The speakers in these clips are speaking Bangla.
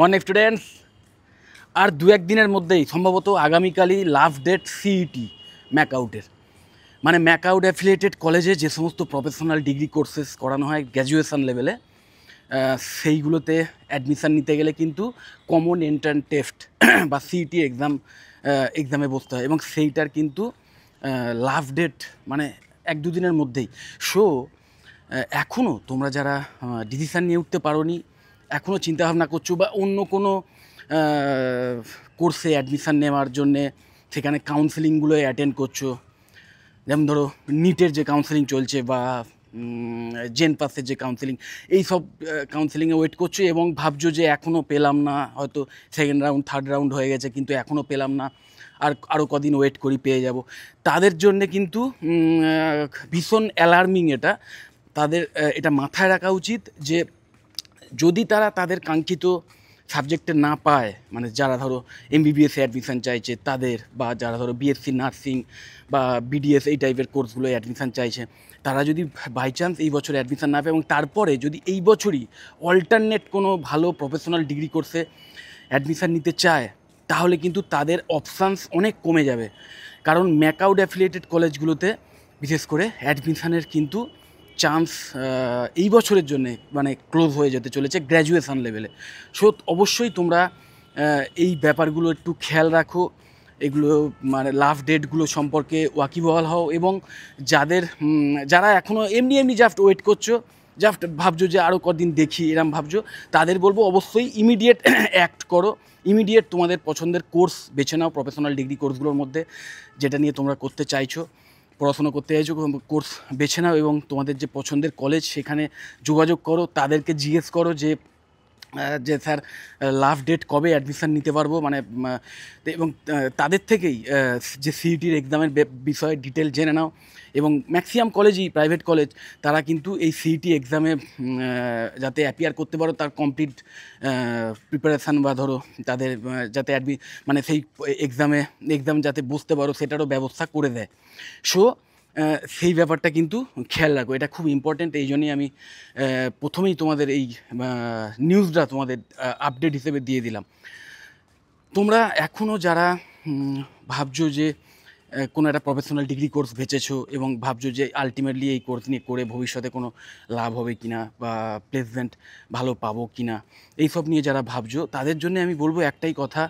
অনেক স্টুডেন্টস আর দু এক দিনের মধ্যেই সম্ভবত আগামীকালই লাস্ট ডেট সিইটি ম্যাকআউটের, মানে ম্যাকআউট অ্যাফিলিয়েটেড কলেজে যে সমস্ত প্রফেশনাল ডিগ্রি কোর্সেস করানো হয় গ্র্যাজুয়েশন লেভেলে, সেইগুলোতে অ্যাডমিশান নিতে গেলে কিন্তু কমন এন্ট্রান্স টেস্ট বা সিইটি এক্সামে বসতে হয় এবং সেইটার কিন্তু লাস্ট ডেট মানে এক দুদিনের মধ্যেই। সো এখনও তোমরা যারা ডিসিশান নিয়ে উঠতে পারোনি, এখনও চিন্তাভাবনা করছো বা অন্য কোনো কোর্সে অ্যাডমিশান নেওয়ার জন্যে সেখানে কাউন্সেলিংগুলোয় অ্যাটেন্ড করছো, যেমন ধরো নিটের যে কাউন্সেলিং চলছে বা জেন পাসের যে কাউন্সেলিং, এই সব কাউন্সেলিংয়ে ওয়েট করছো এবং ভাবছো যে এখনও পেলাম না, হয়তো সেকেন্ড রাউন্ড থার্ড রাউন্ড হয়ে গেছে কিন্তু এখনও পেলাম না, আরও কদিন ওয়েট করি পেয়ে যাব। তাদের জন্যে কিন্তু ভীষণ অ্যালার্মিং এটা। তাদের এটা মাথায় রাখা উচিত যে যদি তারা তাদের কাঙ্ক্ষিত সাবজেক্টে না পায়, মানে যারা ধরো এমবিবিএসে অ্যাডমিশান চাইছে তাদের, বা যারা ধরো বিএসসি নার্সিং বা বিডিএস এই টাইপের কোর্সগুলোয় অ্যাডমিশান চাইছে, তারা যদি বাই চান্স এই বছর অ্যাডমিশান না পায় এবং তারপরে যদি এই বছরই অল্টারনেট কোনো ভালো প্রফেশনাল ডিগ্রি কোর্সে অ্যাডমিশান নিতে চায়, তাহলে কিন্তু তাদের অপশানস অনেক কমে যাবে। কারণ ম্যাকআউট অ্যাফিলিয়েটেড কলেজগুলোতে বিশেষ করে অ্যাডমিশানের কিন্তু চান্স এই বছরের জন্যে মানে ক্লোজ হয়ে যেতে চলেছে গ্র্যাজুয়েশন লেভেলে। সো অবশ্যই তোমরা এই ব্যাপারগুলো একটু খেয়াল রাখো, এগুলো মানে লাস্ট ডেটগুলো সম্পর্কে ওয়াকিবহাল হও এবং যারা এখনও এমনি জাস্ট ওয়েট করছো, জাস্ট ভাবছো যে আরও কদিন দেখি এরম ভাবছো, তাদের বলবো অবশ্যই ইমিডিয়েট অ্যাক্ট করো, ইমিডিয়েট তোমাদের পছন্দের কোর্স বেছে নাও প্রফেশনাল ডিগ্রি কোর্সগুলোর মধ্যে, যেটা নিয়ে তোমরা করতে চাইছো, পড়াশোনা করতে চাইছো, কোর্স বেছে নাও এবং তোমাদের যে পছন্দের কলেজ সেখানে যোগাযোগ করো, তাদেরকে জিজ্ঞেস করো যে স্যার লাস্ট ডেট কবে অ্যাডমিশান নিতে পারবো, মানে এবং তাদের থেকেই যে সিইটির এক্সামের বিষয়ে ডিটেল জেনে নাও। এবং ম্যাক্সিমাম কলেজই প্রাইভেট কলেজ, তারা কিন্তু এই সিইটি এক্সামে যাতে অ্যাপিয়ার করতে পারো তার কমপ্লিট প্রিপারেশান বা ধরো তাদের যাতে মানে সেই এক্সাম যাতে বুঝতে পারো সেটারও ব্যবস্থা করে দেয়। সো সেই ব্যাপারটা কিন্তু খেয়াল রাখো, এটা খুব ইম্পর্ট্যান্ট। এই জন্যই আমি প্রথমেই তোমাদের এই নিউজটা তোমাদের আপডেট হিসেবে দিয়ে দিলাম। তোমরা এখনও যারা ভাবছো যে কোনো একটা প্রফেশনাল ডিগ্রি কোর্স বেছেছো এবং ভাবছো যে আলটিমেটলি এই কোর্স নিয়ে করে ভবিষ্যতে কোনো লাভ হবে কি না বা প্লেসমেন্ট ভালো পাবো কি না, এইসব নিয়ে যারা ভাবছো তাদের জন্য আমি বলবো একটাই কথা,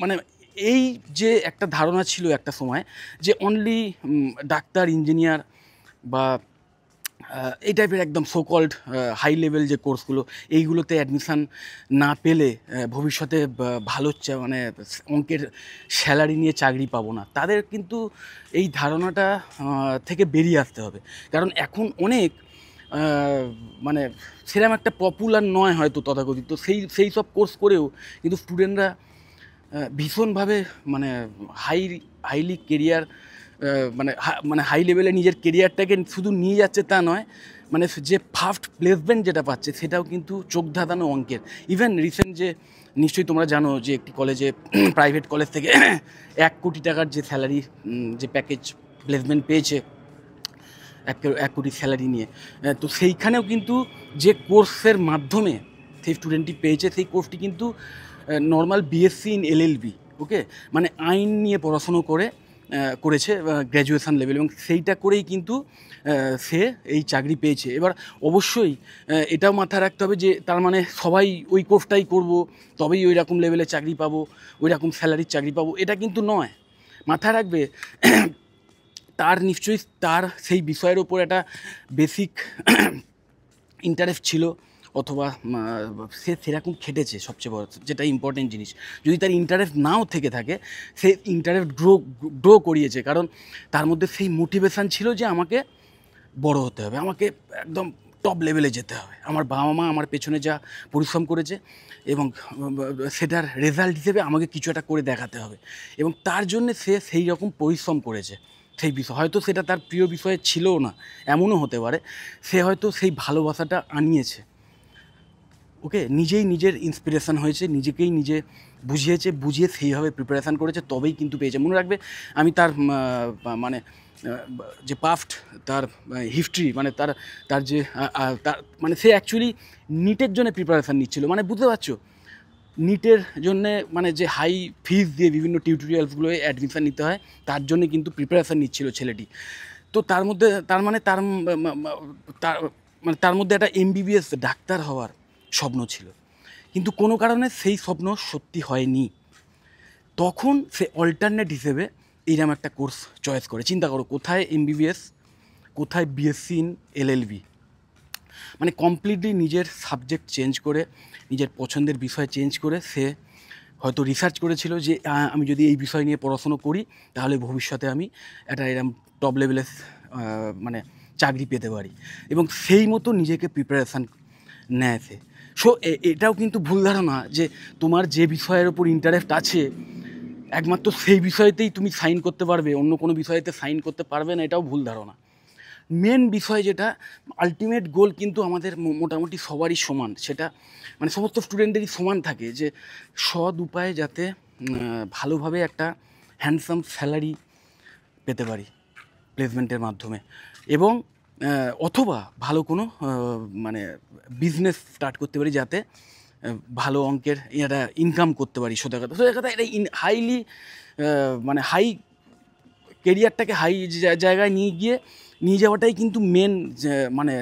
মানে এই যে একটা ধারণা ছিল একটা সময় যে অনলি ডাক্তার, ইঞ্জিনিয়ার বা এই টাইপের একদম সোকল্ড হাই লেভেল যে কোর্সগুলো, এইগুলোতে অ্যাডমিশান না পেলে ভবিষ্যতে ভালো মানে অঙ্কের স্যালারি নিয়ে চাকরি পাবো না, তাদের কিন্তু এই ধারণাটা থেকে বেরিয়ে আসতে হবে। কারণ এখন অনেক মানে সেরকম একটা পপুলার নয় হয়তো তথাকথিত সেই সব কোর্স করেও কিন্তু স্টুডেন্টরা ভীষণভাবে মানে হাইলি কেরিয়ার মানে হাই লেভেলে নিজের কেরিয়ারটাকে শুধু নিয়ে যাচ্ছে তা নয়, মানে যে ফার্স্ট প্লেসমেন্ট যেটা পাচ্ছে সেটাও কিন্তু চোখ ধাঁধানো অঙ্কের। ইভেন রিসেন্ট যে নিশ্চয়ই তোমরা জানো যে একটি কলেজে প্রাইভেট কলেজ থেকে 1 কোটি টাকার যে স্যালারি যে প্যাকেজ প্লেসমেন্ট পেয়েছে 1 কোটি স্যালারি নিয়ে, তো সেইখানেও কিন্তু যে কোর্সের মাধ্যমে সেই স্টুডেন্টটি পেয়েছে সেই কোর্সটি কিন্তু নর্মাল বিএসসি ইন এলএলবি, ওকে, মানে আইন নিয়ে পড়াশুনো করেছে গ্র্যাজুয়েশন লেভেল, এবং সেইটা করেই কিন্তু সে এই চাকরি পেয়েছে। এবার অবশ্যই এটাও মাথায় রাখতে হবে যে তার মানে সবাই ওই কোর্সটাই করবো তবেই ওই রকম লেভেলে চাকরি পাবো, ওই রকম স্যালারির চাকরি পাবো, এটা কিন্তু নয়। মাথায় রাখবে তার নিশ্চয়ই তার সেই বিষয়ের ওপর একটা বেসিক ইন্টারেস্ট ছিল, অথবা সে সেরকম খেটেছে, সবচেয়ে বড় যেটা ইম্পর্টেন্ট জিনিস। যদি তার ইন্টারেস্ট নাও থেকে থাকে, সে ইন্টারেস্ট গ্রো করিয়েছে, কারণ তার মধ্যে সেই মোটিভেশান ছিল যে আমাকে বড় হতে হবে, আমাকে একদম টপ লেভেলে যেতে হবে, আমার বাবা মা আমার পেছনে যা পরিশ্রম করেছে এবং সেটার রেজাল্ট হিসেবে আমাকে কিছু একটা করে দেখাতে হবে, এবং তার জন্যে সে সেই রকম পরিশ্রম করেছে। সেই বিষয় হয়তো সেটা তার প্রিয় বিষয়ে ছিলও না, এমনও হতে পারে, সে হয়তো সেই ভালোবাসাটা আনিয়েছে, ওকে, নিজের ইন্সপিরেশান হয়েছে, নিজেকেই নিজে বুঝিয়ে সেইভাবে প্রিপারেশান করেছে, তবেই কিন্তু পেয়েছে। মনে রাখবে আমি তার মানে যে পাস্ট তার হিস্ট্রি, মানে তার তার যে তার মানে সে অ্যাকচুয়ালি নিটের জন্য প্রিপারেশান নিচ্ছিল, মানে বুঝতে পারছো, নিটের জন্যে মানে যে হাই ফিজ দিয়ে বিভিন্ন টিউটোরিয়ালসগুলোয় অ্যাডমিশান নিতে হয়, তার জন্যে কিন্তু প্রিপারেশান নিচ্ছিল ছেলেটি। তো তার মধ্যে তার মানে তার তার মানে তার মধ্যে একটা এমবিবিএস ডাক্তার হওয়ার স্বপ্ন ছিল, কিন্তু কোনো কারণে সেই স্বপ্ন সত্যি হয়নি। তখন সে অল্টারনেট হিসেবে এইরকম একটা কোর্স চয়েস করে। চিন্তা করো, কোথায় এমবিবিএস, কোথায় বিএসসি ইন এলএলবি, মানে কমপ্লিটলি নিজের সাবজেক্ট চেঞ্জ করে, নিজের পছন্দের বিষয় চেঞ্জ করে সে হয়তো রিসার্চ করেছিল যে আমি যদি এই বিষয় নিয়ে পড়াশুনো করি তাহলে ভবিষ্যতে আমি একটা এরকম টপ লেভেলের মানে চাকরি পেতে পারি, এবং সেই মতো নিজেকে প্রিপারেশান নেয় সে। সো এটাও কিন্তু ভুল ধারণা যে তোমার যে বিষয়ের ওপর ইন্টারেস্ট আছে একমাত্র সেই বিষয়তেই তুমি সাইন করতে পারবে, অন্য কোনো বিষয়েতে সাইন করতে পারবে না, এটাও ভুল ধারণা। মেন বিষয় যেটা, আলটিমেট গোল কিন্তু আমাদের মোটামুটি সবারই সমান, সেটা মানে সমস্ত স্টুডেন্টেরই সমান থাকে যে সৎ উপায়ে যাতে ভালোভাবে একটা হ্যান্ডসাম স্যালারি পেতে পারি প্লেসমেন্টের মাধ্যমে, এবং অথবা ভালো কোনো মানে বিজনেস স্টার্ট করতে পারি যাতে ভালো অঙ্কের একটা ইনকাম করতে পারি। সোজা কথা এটা হাইলি মানে হাই কেরিয়ারটাকে হাই জায়গায় নিয়ে যাওয়াটাই কিন্তু মেন মানে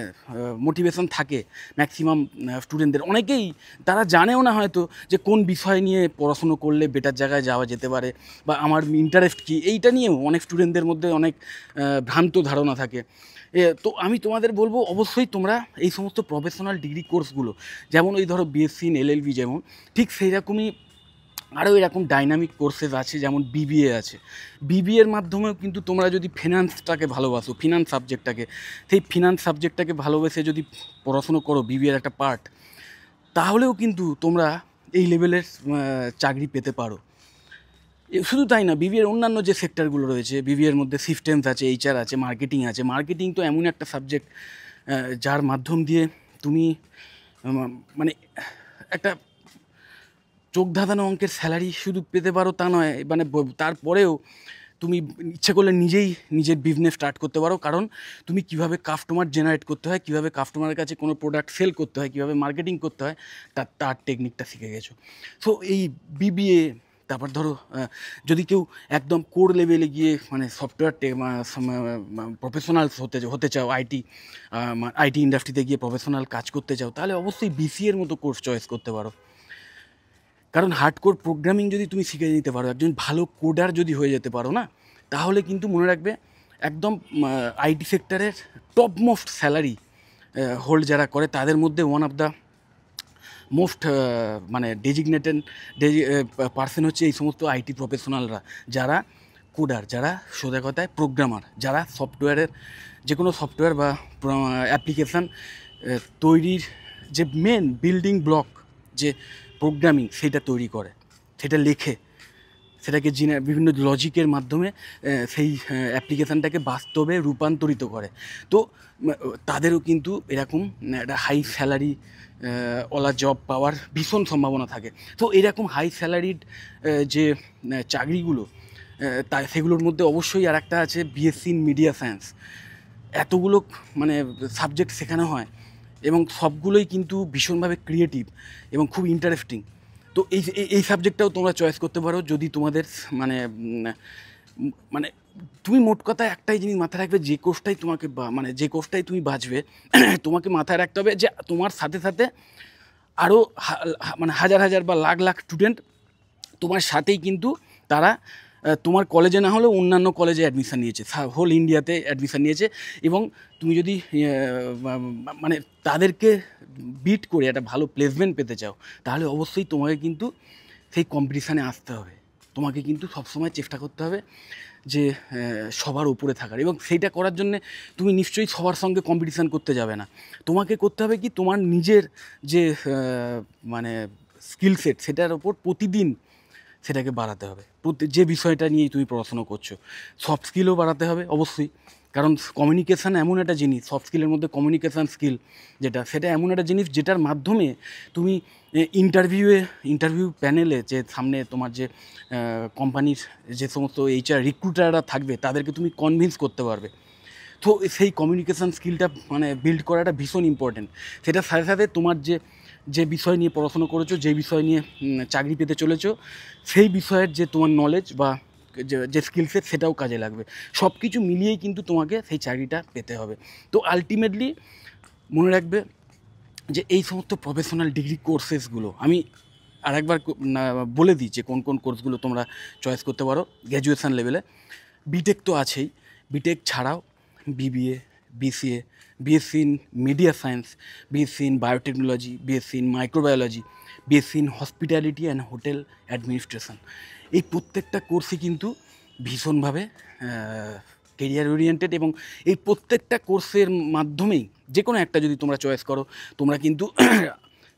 মোটিভেশন থাকে ম্যাক্সিমাম স্টুডেন্টদের। অনেকেই তারা জানেও না হয়তো যে কোন বিষয় নিয়ে পড়াশুনো করলে বেটার জায়গায় যাওয়া যেতে পারে, বা আমার ইন্টারেস্ট কী, এইটা নিয়েও অনেক স্টুডেন্টদের মধ্যে অনেক ভ্রান্ত ধারণা থাকে। তো আমি তোমাদের বলবো অবশ্যই তোমরা এই সমস্ত প্রফেশনাল ডিগ্রি কোর্সগুলো, যেমন ওই ধরো বিএসসি ইন এলএলবি, যেমন ঠিক সেই রকমই আরও এরকম ডাইনামিক কোর্সেস আছে, যেমন বিবিএ আছে। বিবিএর মাধ্যমেও কিন্তু তোমরা যদি ফিনান্সটাকে ভালোবাসো, ফিনান্স সাবজেক্টটাকে, সেই ফিনান্স সাবজেক্টটাকে ভালোবেসে যদি পড়াশুনো করো বিবিএর একটা পার্ট, তাহলেও কিন্তু তোমরা এই লেভেলের চাকরি পেতে পারো। শুধু তাই না, বিবিএর অন্যান্য যে সেক্টরগুলো রয়েছে, বিবিএর মধ্যে সিস্টেমস আছে, এইচআর আছে, মার্কেটিং আছে। মার্কেটিং তো এমন একটা সাবজেক্ট যার মাধ্যম দিয়ে তুমি মানে একটা চোখ ধাঁধানো অঙ্কের স্যালারি শুধু পেতে পারো তা নয়, মানে তারপরেও তুমি ইচ্ছে করলে নিজেই নিজের বিজনেস স্টার্ট করতে পারো, কারণ তুমি কীভাবে কাস্টমার জেনারেট করতে হয়, কীভাবে কাস্টমারের কাছে কোনো প্রোডাক্ট সেল করতে হয়, কীভাবে মার্কেটিং করতে হয়, তার টেকনিকটা শিখে গেছো। সো এই বিবিএ, তারপর ধরো যদি কেউ একদম কোর লেভেলে গিয়ে মানে সফটওয়্যার প্রফেশনালস হতে চাও, আইটি ইন্ডাস্ট্রিতে গিয়ে প্রফেশনাল কাজ করতে চাও, তাহলে অবশ্যই বিসিএর মতো কোর্স চয়েস করতে পারো। কারণ হার্ডকোর প্রোগ্রামিং যদি তুমি শিখে নিতে পারো, একজন ভালো কোডার যদি হয়ে যেতে পারো না, তাহলে কিন্তু মনে রাখবে একদম আইটি সেক্টরের টপ মোস্ট স্যালারি হোল্ড যারা করে তাদের মধ্যে ওয়ান অফ দ্য মোস্ট মানে ডেজিগনেটেড পার্সন হচ্ছে এই সমস্ত আইটি প্রফেশনালরা, যারা কোডার, যারা সোজা কথায় প্রোগ্রামার, যারা সফটওয়্যারের যে কোনো সফটওয়্যার বা অ্যাপ্লিকেশান তৈরির যে মেন বিল্ডিং ব্লক যে প্রোগ্রামিং, সেটা তৈরি করে, সেটা লেখে, সেটাকে বিভিন্ন লজিকের মাধ্যমে সেই অ্যাপ্লিকেশানটাকে বাস্তবে রূপান্তরিত করে। তো তাদেরও কিন্তু এরকম একটা হাই স্যালারি ওলা জব পাওয়ার ভীষণ সম্ভাবনা থাকে। তো এরকম হাই স্যালারিড যে চাকরিগুলো, সেগুলোর মধ্যে অবশ্যই আর একটা আছে বিএসসি ইন মিডিয়া সায়েন্স। এতগুলো মানে সাবজেক্ট শেখানো হয় এবং সবগুলোই কিন্তু ভীষণভাবে ক্রিয়েটিভ এবং খুব ইন্টারেস্টিং। তো এই সাবজেক্টটাও তোমরা চয়েস করতে পারো যদি তোমাদের মানে মানে তুমি মোট কথা একটাই জিনিস মাথায় রাখবে, যে কোর্সটাই তোমাকে মানে যে কোর্সটাই তুমি বাছবে তোমাকে মাথায় রাখতে হবে যে তোমার সাথে সাথে আরও মানে হাজার হাজার বা লাখ লাখ স্টুডেন্ট তোমার সাথেই কিন্তু তারা তোমার কলেজে না হলেও অন্যান্য কলেজে অ্যাডমিশান নিয়েছে, হোল ইন্ডিয়াতে অ্যাডমিশান নিয়েছে। এবং তুমি যদি মানে তাদেরকে বিট করে একটা ভালো প্লেসমেন্ট পেতে চাও, তাহলে অবশ্যই তোমাকে কিন্তু সেই কম্পিটিশানে আসতে হবে। তোমাকে কিন্তু সবসময় চেষ্টা করতে হবে যে সবার উপরে থাকার, এবং সেইটা করার জন্যে তুমি নিশ্চয়ই সবার সঙ্গে কম্পিটিশান করতে যাবে না। তোমাকে করতে হবে কি, তোমার নিজের যে মানে স্কিল সেট, সেটার ওপর প্রতিদিন সেটাকে বাড়াতে হবে। যে বিষয়টা নিয়েই তুমি পড়াশুনো করছো, সফট স্কিলও বাড়াতে হবে অবশ্যই, কারণ কমিউনিকেশান এমন একটা জিনিস, সফট স্কিলের মধ্যে কমিউনিকেশান স্কিল সেটা এমন একটা জিনিস যেটার মাধ্যমে তুমি ইন্টারভিউ প্যানেলে যে সামনে তোমার যে কোম্পানির যে সমস্ত HR রিক্রুটাররা থাকবে তাদেরকে তুমি কনভিন্স করতে পারবে। তো সেই কমিউনিকেশান স্কিলটা মানে বিল্ড করাটা ভীষণ ইম্পর্ট্যান্ট। সেটার সাথে সাথে তোমার যে বিষয় নিয়ে পড়াশোনা করেছো, যে বিষয় নিয়ে চাকরি পেতে চলেছো, সেই বিষয়ের যে তোমার নলেজ বা যে স্কিল সেট সেটাও কাজে লাগবে। সব কিছু মিলিয়েই কিন্তু তোমাকে সেই চাকরিটা পেতে হবে। তো আলটিমেটলি মনে রাখবে যে এই সমস্ত প্রফেশনাল ডিগ্রি কোর্সেসগুলো আমি আরেকবার বলে দিই যে কোন কোন কোর্সগুলো তোমরা চয়েস করতে পারো গ্র্যাজুয়েশান লেভেলে। বিটেক তো আছেই, বিটেক ছাড়াও BBA, BCA, BSc in media science, BSc in biotechnology, BSc in microbiology, BSc in hospitality and hotel administration. এই প্রত্যেকটা কোর্সই কিন্তু ভীষণভাবে কেরিয়ার ওরিয়েন্টেড, এবং এই প্রত্যেকটা কোর্সের মাধ্যমেই যে কোনো একটা যদি তোমরা চয়েস করো তোমরা কিন্তু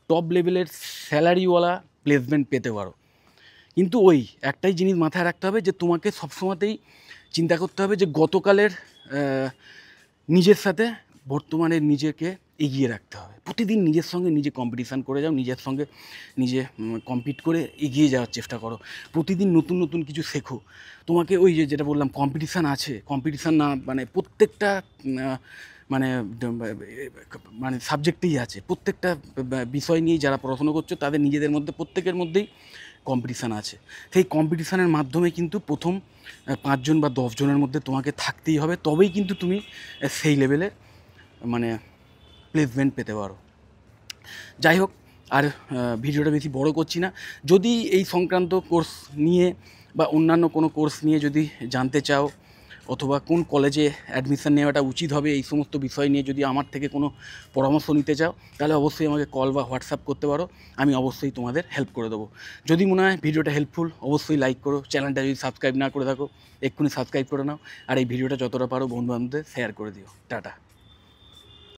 টপ লেভেলের স্যালারিওয়ালা প্লেসমেন্ট পেতে পারো। কিন্তু ওই একটাই জিনিস মাথায় রাখতে হবে যে তোমাকে সবসময়তেই চিন্তা করতে হবে যে গতকালের নিজের সাথে বর্তমানে নিজেকে এগিয়ে রাখতে হবে। প্রতিদিন নিজের সঙ্গে নিজে কম্পিটিশান করে যাও, নিজের সঙ্গে নিজে কম্পিট করে এগিয়ে যাওয়ার চেষ্টা করো। প্রতিদিন নতুন নতুন কিছু শেখো। তোমাকে ওই যেটা বললাম কম্পিটিশান আছে, কম্পিটিশান না মানে প্রত্যেকটা মানে মানে সাবজেক্টেই আছে। প্রত্যেকটা বিষয় নিয়েই যারা পড়াশুনো করছো তাদের নিজেদের মধ্যে প্রত্যেকের মধ্যেই কম্পিটিশান আছে। সেই কম্পিটিশানের মাধ্যমে কিন্তু প্রথম 5 জন বা 10 জনের মধ্যে তোমাকে থাকতেই হবে, তবেই কিন্তু তুমি সেই লেভেলে মানে প্লেসমেন্ট পেতে পারো। যাই হোক, আর ভিডিওটা বেশি বড় করছি না। যদি এই সংক্রান্ত কোর্স নিয়ে বা অন্যান্য কোনো কোর্স নিয়ে যদি জানতে চাও, অথবা কোন কলেজে অ্যাডমিশান নেওয়াটা উচিত হবে, এই সমস্ত বিষয় নিয়ে যদি আমার থেকে কোনো পরামর্শ নিতে চাও তাহলে অবশ্যই আমাকে কল বা হোয়াটসঅ্যাপ করতে পারো। আমি অবশ্যই তোমাদের হেল্প করে দেবো। যদি মনে হয় ভিডিওটা হেল্পফুল অবশ্যই লাইক করো। চ্যানেলটা যদি সাবস্ক্রাইব না করে থাকো এক্ষুনি সাবস্ক্রাইব করে নাও। আর এই ভিডিওটা যতটা পারো বন্ধুবান্ধবদের শেয়ার করে দিও। টাটা।